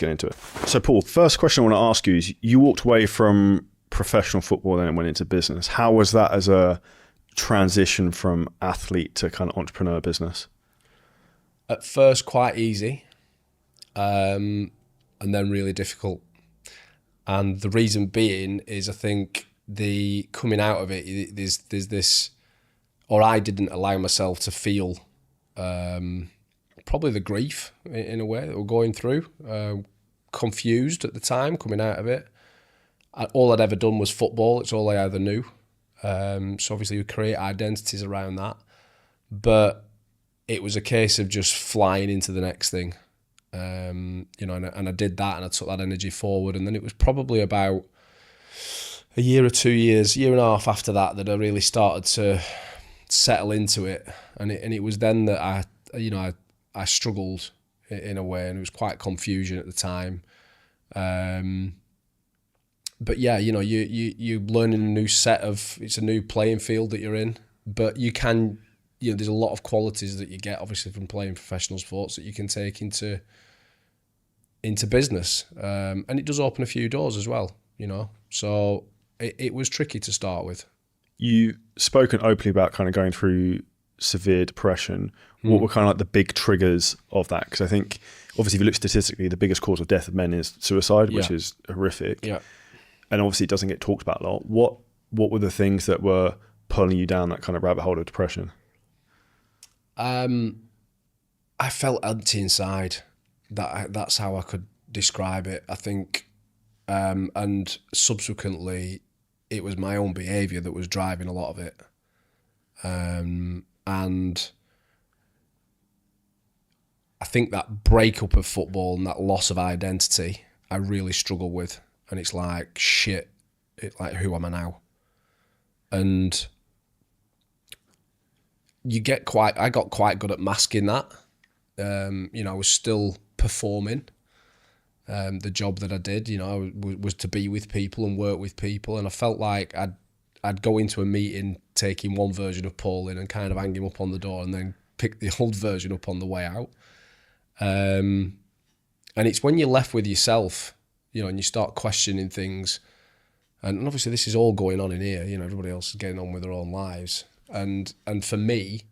get into it. So Paul, first question I want to ask you is, you walked away from professional football then and went into business. How was that as a transition from athlete to kind of entrepreneur business? At first quite easy, and then really difficult. And the reason being is, I think the coming out of it, there's this, or I didn't allow myself to feel probably the grief in a way that we're going through, confused at the time coming out of it. All I'd ever done was football. It's all I ever knew. So obviously we create identities around that. But it was a case of just flying into the next thing. And I did that, and I took that energy forward. And then it was probably about a year or 2 years, year and a half after that I really started to settle into it. And it was then that I struggled in a way, and it was quite confusion at the time. But yeah, you're learning a new set of, it's a new playing field that you're in, but there's a lot of qualities that you get obviously from playing professional sports that you can take into business. And it does open a few doors as well, so it was tricky to start with. You've spoken openly about kind of going through severe depression. What were kind of like the big triggers of that? Because I think obviously if you look statistically, the biggest cause of death of men is suicide, which is horrific. Yeah. And obviously it doesn't get talked about a lot. What were the things that were pulling you down that kind of rabbit hole of depression? I felt empty inside. That's how I could describe it, I think. And subsequently, it was my own behaviour that was driving a lot of it. And I think that breakup of football and that loss of identity, I really struggle with. And it's like, shit, who am I now? And I got quite good at masking that. I was still performing the job that I did. Was to be with people and work with people. And I felt like I'd go into a meeting taking one version of Paul in and kind of hang him up on the door and then pick the old version up on the way out. And it's when you're left with yourself, and you start questioning things. And obviously this is all going on in here, everybody else is getting on with their own lives. And for me,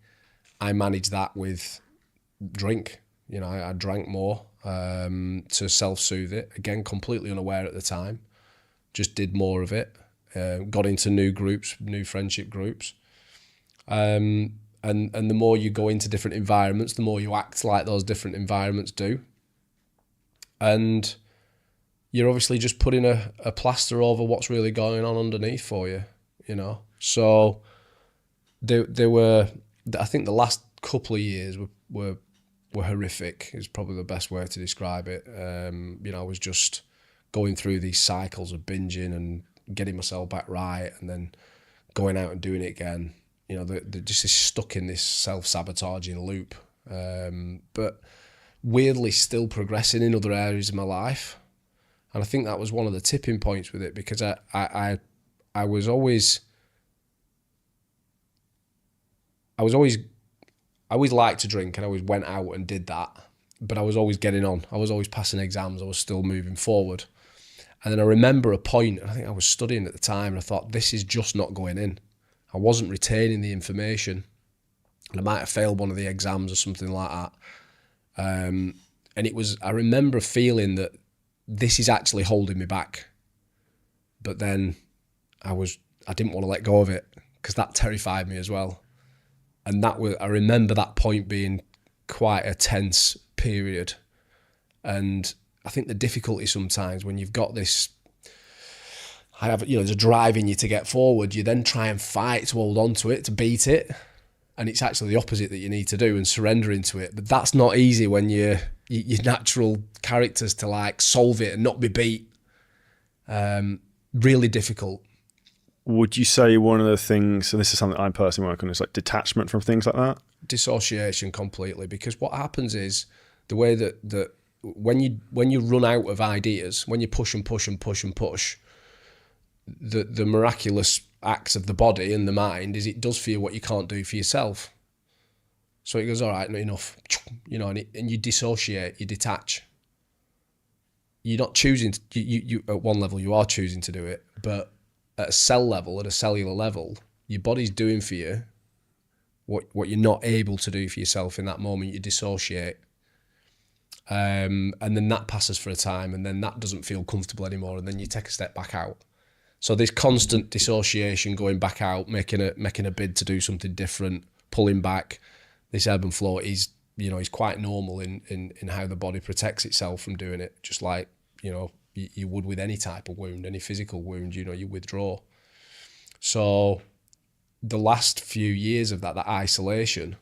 I managed that with drink. I drank more to self-soothe it. Again, completely unaware at the time. Just did more of it. Got into new groups, new friendship groups. And the more you go into different environments, the more you act like those different environments do. And you're obviously just putting a plaster over what's really going on underneath for you, So there were, I think the last couple of years were horrific is probably the best way to describe it. I was just going through these cycles of binging and getting myself back right and then going out and doing it again. They're just stuck in this self-sabotaging loop. But weirdly still progressing in other areas of my life. And I think that was one of the tipping points with it, because I always liked to drink and I always went out and did that, but I was always getting on. I was always passing exams. I was still moving forward. And then I remember a point, and I think I was studying at the time, and I thought, this is just not going in. I wasn't retaining the information, and I might have failed one of the exams or something like that. And I remember feeling that this is actually holding me back. But then I didn't want to let go of it, because that terrified me as well. And I remember that point being quite a tense period. And I think the difficulty sometimes when you've got this, there's a drive in you to get forward, you then try and fight to hold on to it, to beat it. And it's actually the opposite that you need to do, and surrender into it. But that's not easy when your natural characters to solve it and not be beat. Really difficult. Would you say one of the things, and this is something I'm personally working on, is detachment from things like that? Dissociation completely, because what happens is the way that when you run out of ideas, when you push and push and push and push, the miraculous acts of the body and the mind is it does for you what you can't do for yourself. So it goes, all right, enough, and you dissociate, you detach. you're not choosing to, you at one level you are choosing to do it, but at a cell level, at a cellular level, your body's doing for you what you're not able to do for yourself in that moment. You dissociate. And then that passes for a time, and then that doesn't feel comfortable anymore, and then you take a step back out. So this constant dissociation, going back out, making a bid to do something different, pulling back, this ebb and flow is quite normal in how the body protects itself from doing it, just like, you would with any type of wound, any physical wound, you withdraw. So the last few years of that isolation,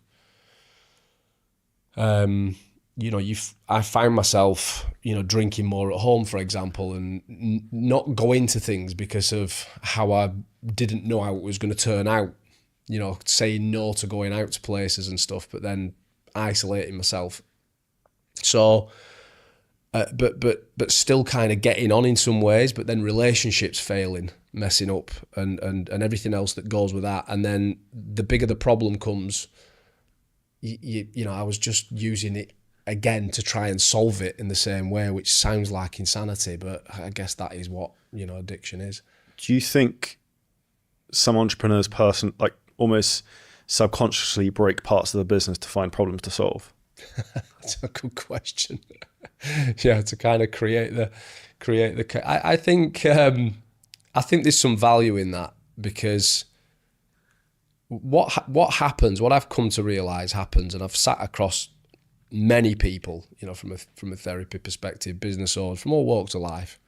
I find myself, drinking more at home, for example, and not going to things because of how I didn't know how it was going to turn out, saying no to going out to places and stuff, but then isolating myself. So, but still kind of getting on in some ways, but then relationships failing, messing up, and everything else that goes with that. And then the bigger the problem comes, I was just using it again to try and solve it in the same way, which sounds like insanity, but I guess that is what, addiction is. Do you think some entrepreneurs almost subconsciously break parts of the business to find problems to solve? That's a good question. Yeah, to kind of create the. I think there's some value in that, because what happens, what I've come to realize happens, and I've sat across many people, from a therapy perspective, business owners from all walks of life,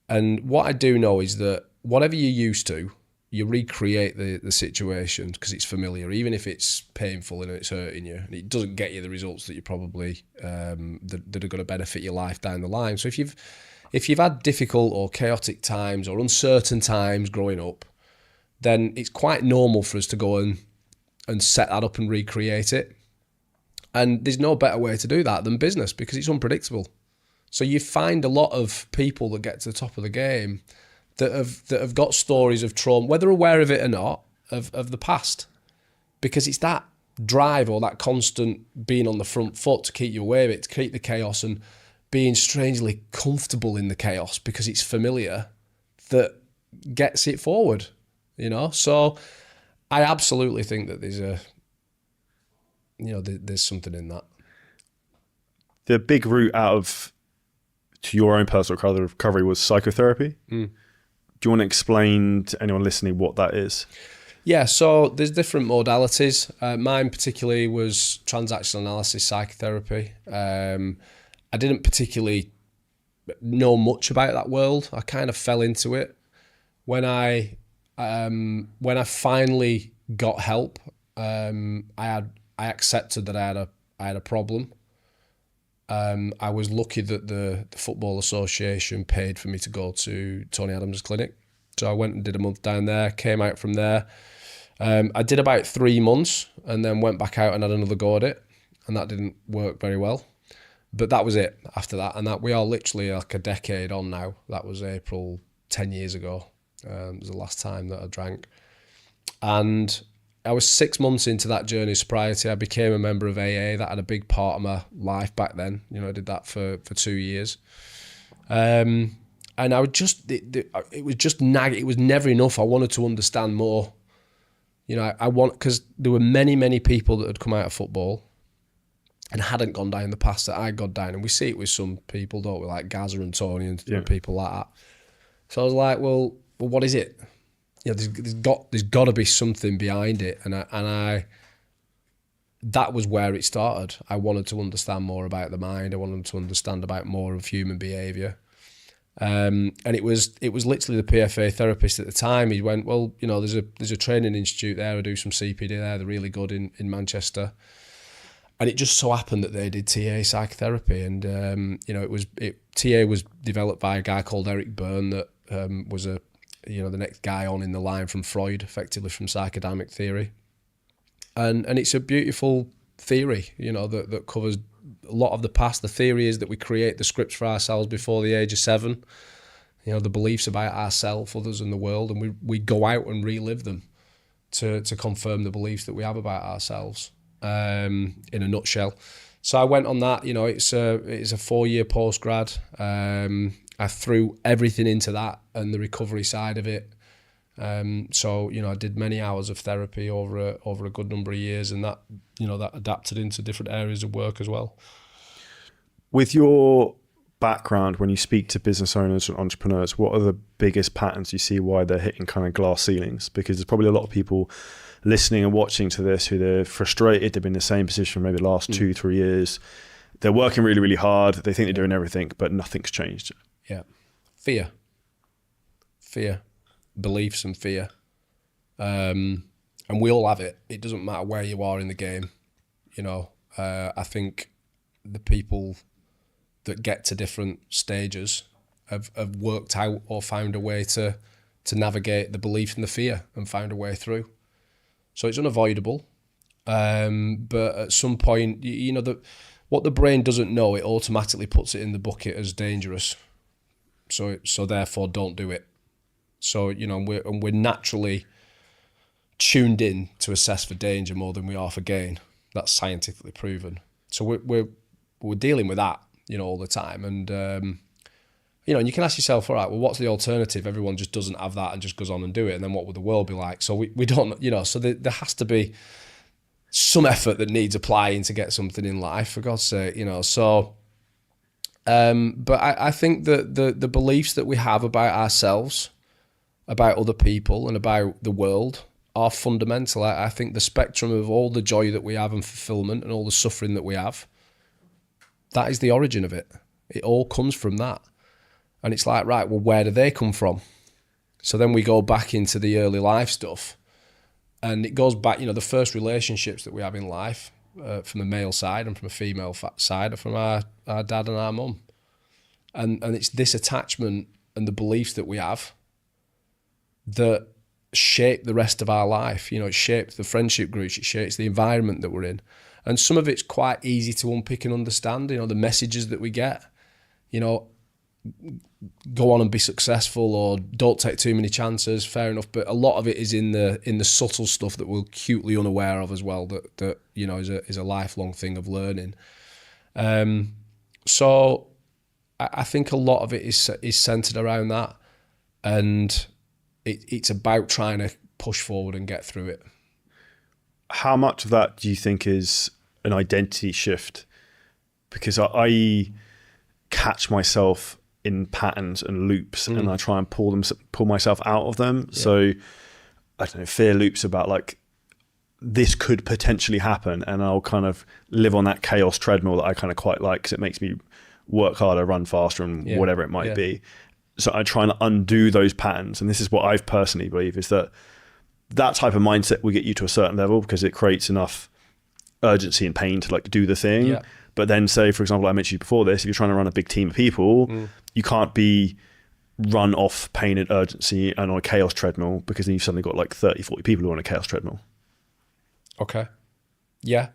and what I do know is that whatever you're used to, you recreate the situation because it's familiar, even if it's painful and it's hurting you, and it doesn't get you the results that you probably that are going to benefit your life down the line. So if you've had difficult or chaotic times or uncertain times growing up, then it's quite normal for us to go and set that up and recreate it. And there's no better way to do that than business, because it's unpredictable. So you find a lot of people that get to the top of the game that have got stories of trauma, whether aware of it or not, of the past, because it's that drive or that constant being on the front foot to keep you aware of it, to keep the chaos, and being strangely comfortable in the chaos because it's familiar, that gets it forward, So I absolutely think that there's there's something in that. The big route to your own personal recovery was psychotherapy. Do you want to explain to anyone listening what that is? Yeah, so there's different modalities. Mine particularly was transactional analysis psychotherapy. I didn't particularly know much about that world. I kind of fell into it. When I finally got help, I accepted that I had a problem. I was lucky that the Football Association paid for me to go to Tony Adams' clinic. So I went and did a month down there, came out from there. I did about 3 months and then went back out and had another go at it. And that didn't work very well. But that was it after that. And that we are literally like a decade on now. That was April 10 years ago. It was the last time that I drank. And I was 6 months into that journey of sobriety. I became a member of AA. That had a big part of my life back then. I did that for 2 years. And I would just, it was just nagging. It was never enough. I wanted to understand more. Because there were many, many people that had come out of football and hadn't gone down the path that I'd gone down. And we see it with some people, don't we? Like Gaza and Tony and people like that. So I was like, well, what is it? There's got to be something behind it. And that was where it started. I wanted to understand more about the mind. I wanted to understand about more of human behaviour. And it was literally the PFA therapist at the time. He went, well, there's a training institute there. I do some CPD there. They're really good in Manchester. And it just so happened that they did TA psychotherapy. And, TA was developed by a guy called Eric Byrne that was the next guy on in the line from Freud, effectively from psychodynamic theory. And it's a beautiful theory, that covers a lot of the past. The theory is that we create the scripts for ourselves before the age of 7. The beliefs about ourselves, others, and the world, and we go out and relive them to confirm the beliefs that we have about ourselves. In a nutshell. So I went on that. It's a 4-year postgrad. I threw everything into that and the recovery side of it. So I did many hours of therapy over a good number of years, and that that adapted into different areas of work as well. With your background, when you speak to business owners and entrepreneurs, what are the biggest patterns you see why they're hitting kind of glass ceilings? Because there's probably a lot of people listening and watching to this who they're frustrated, they've been in the same position for maybe the last 2-3 years. They're working really, really hard. They think they're doing everything, but nothing's changed. Yeah. Fear, beliefs and fear. And we all have it. It doesn't matter where you are in the game. I think the people that get to different stages have worked out or found a way to navigate the belief and the fear and found a way through. So it's unavoidable. But at some point, what the brain doesn't know, it automatically puts it in the bucket as dangerous. So therefore don't do it. So, we're naturally tuned in to assess for danger more than we are for gain. That's scientifically proven. So we're dealing with that, all the time. And, and you can ask yourself, all right, well, what's the alternative? Everyone just doesn't have that and just goes on and do it. And then what would the world be like? So we don't, so there has to be some effort that needs applying to get something in life, for God's sake, so, but I think that the beliefs that we have about ourselves, about other people and about the world are fundamental. I think the spectrum of all the joy that we have and fulfillment and all the suffering that we have, that is the origin of it. It all comes from that. And it's like, right, well, where do they come from? So then we go back into the early life stuff, and it goes back, the first relationships that we have in life, from the male side and from a female side, are from our dad and our mum. And it's this attachment and the beliefs that we have that shape the rest of our life. It shapes the friendship groups, it shapes the environment that we're in. And some of it's quite easy to unpick and understand, the messages that we get, go on and be successful, or don't take too many chances, fair enough. But a lot of it is in the subtle stuff that we're acutely unaware of as well, that is a lifelong thing of learning. So I think a lot of it is centered around that, and it's about trying to push forward and get through it. How much of that do you think is an identity shift? Because I catch myself in patterns and loops, and I try and pull myself out of them. Yeah. So I don't know, fear loops about like, this could potentially happen, and I'll kind of live on that chaos treadmill that I kind of quite like, because it makes me work harder, run faster, and whatever it might be. So I try and undo those patterns. And this is what I've personally believe, is that type of mindset will get you to a certain level because it creates enough urgency and pain to like do the thing. Yeah. But then say, for example, I mentioned before this, if you're trying to run a big team of people, you can't be run off pain and urgency and on a chaos treadmill, because then you've suddenly got like 30, 40 people who are on a chaos treadmill. Okay. Yeah.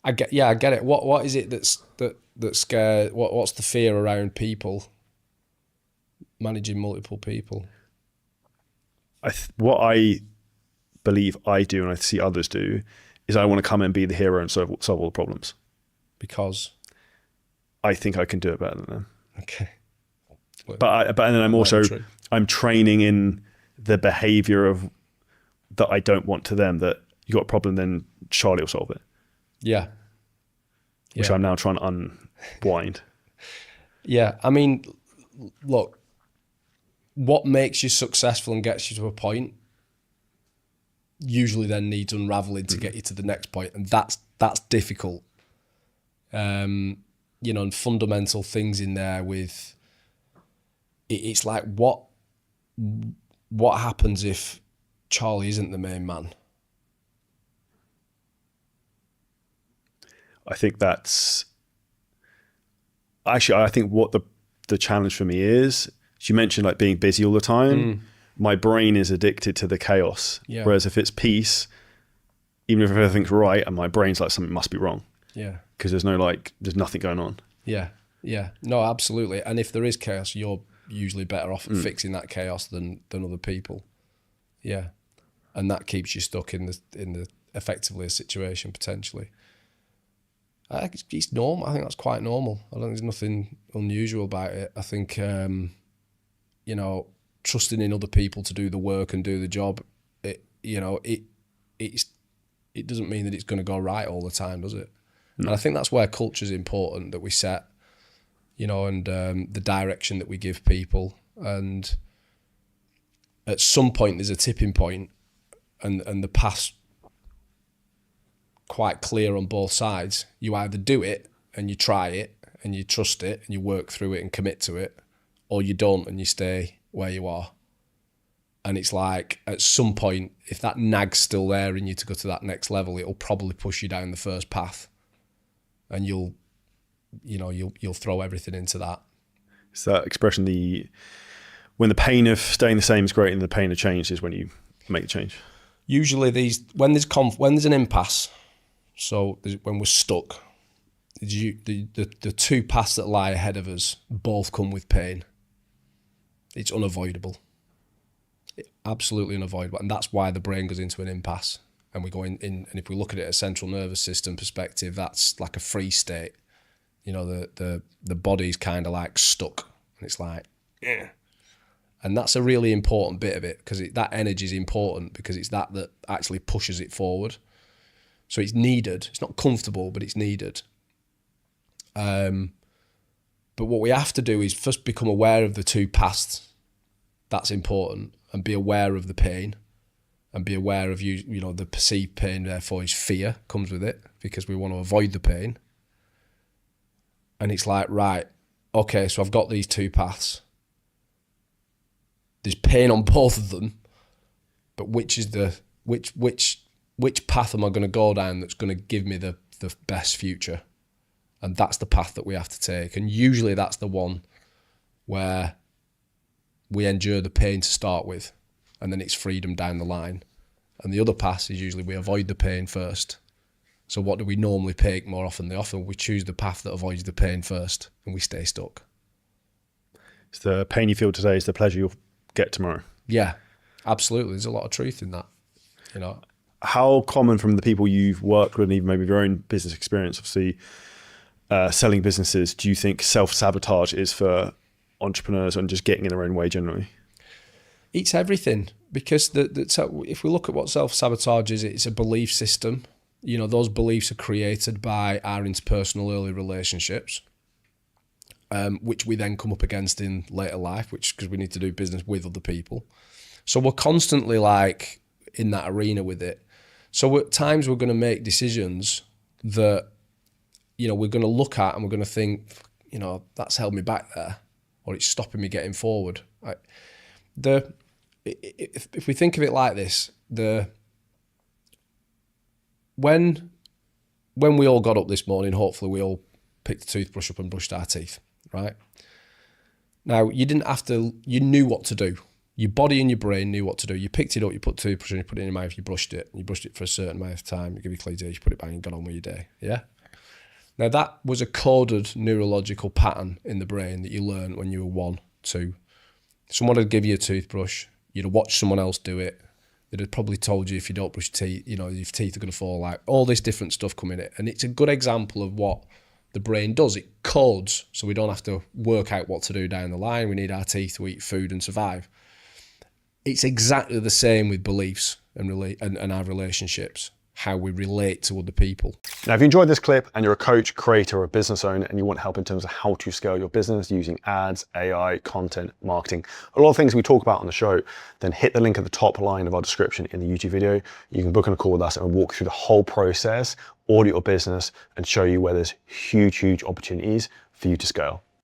I get it. What is it that scares, what's the fear around people? Managing multiple people. What I believe I do, and I see others do, is I want to come in and be the hero and solve all the problems. Because I think I can do it better than them. Okay. But then I'm training in the behavior of that I don't want to them, that you got a problem, then Charlie will solve it. Yeah. Which I'm now trying to unwind. Yeah. I mean, look, what makes you successful and gets you to a point usually then needs unraveling to get you to the next point, and that's difficult. And fundamental things in there with it's like what happens if Charlie isn't the main man? I think that's actually, I think what the challenge for me is, you mentioned like being busy all the time. My brain is addicted to the chaos. Yeah. Whereas if it's peace, even if everything's right, and my brain's like, something must be wrong. Yeah. Because there's nothing going on. Yeah. Yeah. No, absolutely. And if there is chaos, you're usually better off at fixing that chaos than other people. Yeah. And that keeps you stuck in the effectively a situation potentially. I think it's normal. I think that's quite normal. I don't think there's nothing unusual about it. I think, you know, trusting in other people to do the work and do the job, it doesn't mean that it's going to go right all the time, does it? No. And I think that's where culture is important, that we set, you know, and the direction that we give people. And at some point there's a tipping point, and the path's quite clear on both sides. You either do it and you try it and you trust it and you work through it and commit to it, or you don't and you stay where you are. And it's like, at some point, if that nag's still there in you to go to that next level, it'll probably push you down the first path, and you'll throw everything into that. It's that expression, when the pain of staying the same is great and the pain of change is when you make a change. Usually when there's an impasse, so when we're stuck, the two paths that lie ahead of us both come with pain. It's unavoidable. Absolutely unavoidable. And that's why the brain goes into an impasse. And we go in, and if we look at it at a central nervous system perspective, that's like a freeze state. You know, the body's kind of like stuck, and it's like, yeah. And that's a really important bit of it, because that energy is important, because it's that actually pushes it forward. So it's needed. It's not comfortable, but it's needed. But what we have to do is first become aware of the two paths. That's important. And be aware of the pain, and be aware of you know, the perceived pain, therefore is fear comes with it, because we want to avoid the pain. And it's like, right, okay, so I've got these two paths. There's pain on both of them, but which path am I going to go down that's going to give me the best future? And that's the path that we have to take. And usually that's the one where we endure the pain to start with, and then it's freedom down the line. And the other path is usually we avoid the pain first. So what do we normally pick more often than often? We choose the path that avoids the pain first, and we stay stuck. It's the pain you feel today is the pleasure you'll get tomorrow. Yeah, absolutely. There's a lot of truth in that, you know. How common, from the people you've worked with and even maybe your own business experience, obviously selling businesses, do you think self-sabotage is for entrepreneurs and just getting in their own way generally? It's everything, because if we look at what self-sabotage is, it's a belief system. You know, those beliefs are created by our interpersonal early relationships, which we then come up against in later life, because we need to do business with other people. So we're constantly like in that arena with it. So at times we're going to make decisions that, you know, we're going to look at and we're going to think, you know, that's held me back there, or it's stopping me getting forward. If we think of it like this, when we all got up this morning, hopefully we all picked the toothbrush up and brushed our teeth, right? Now, you knew what to do. Your body and your brain knew what to do. You picked it up, you put the toothbrush in, you put it in your mouth, you brushed it for a certain amount of time, you give you clean teeth, you put it back and got on with your day, yeah? Now, that was a coded neurological pattern in the brain that you learned when you were 1, 2. Someone would give you a toothbrush, you'd have watched someone else do it, they'd have probably told you if you don't brush your teeth, you know, your teeth are going to fall out, all this different stuff coming in. And it's a good example of what the brain does. It codes, so we don't have to work out what to do down the line. We need our teeth to eat food and survive. It's exactly the same with beliefs and our relationships, how we relate to other people. Now, if you enjoyed this clip and you're a coach, creator, or a business owner and you want help in terms of how to scale your business using ads, AI, content, marketing, a lot of things we talk about on the show, then hit the link at the top line of our description in the YouTube video. You can book on a call with us and walk through the whole process, audit your business, and show you where there's huge, huge opportunities for you to scale.